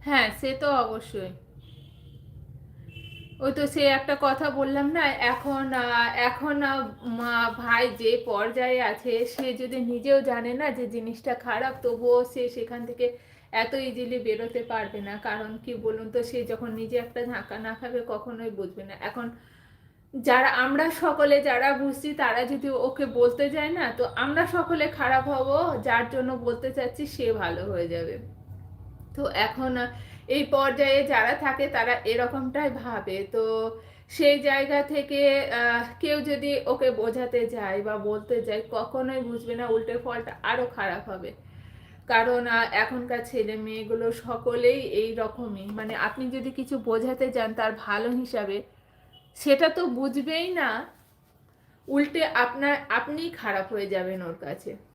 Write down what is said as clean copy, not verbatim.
হ্যাঁ, সে তো অবশ্যই। ওই তো সে একটা কথা বললাম না, এখন ভাই যে পর্যায়ে আছে, সে যদি নিজেও জানে না যে জিনিসটা খারাপ, তবুও সে সেখান থেকে এত ইজিলি বেরোতে পারবে না। কারণ কি বলুন তো, সে যখন নিজে একটা ধাক্কা না খাবে কখনোই বুঝবে না। এখন যারা আমরা সকলে যারা বুঝছি, তারা যদি ওকে বলতে যায় না, তো আমরা সকলে খারাপ হব, যার জন্য বলতে চাচ্ছি সে ভালো হয়ে যাবে। তো এখন এই পর্যায়ে যারা থাকে তারা এরকমটাই ভাবে। তো সেই জায়গা থেকে কেউ যদি ওকে বোঝাতে যায় বা বলতে যায়, কখনোই বুঝবে না, উল্টে ফলটা আরো খারাপ হবে। কারণ এখনকার ছেলে মেয়েগুলো সকলেই এই রকমই, মানে আপনি যদি কিছু বোঝাতে যান তার ভালো হিসাবে, সেটা তো বুঝবেই না, উল্টে আপনিই খারাপ হয়ে যাবেন ওর কাছে।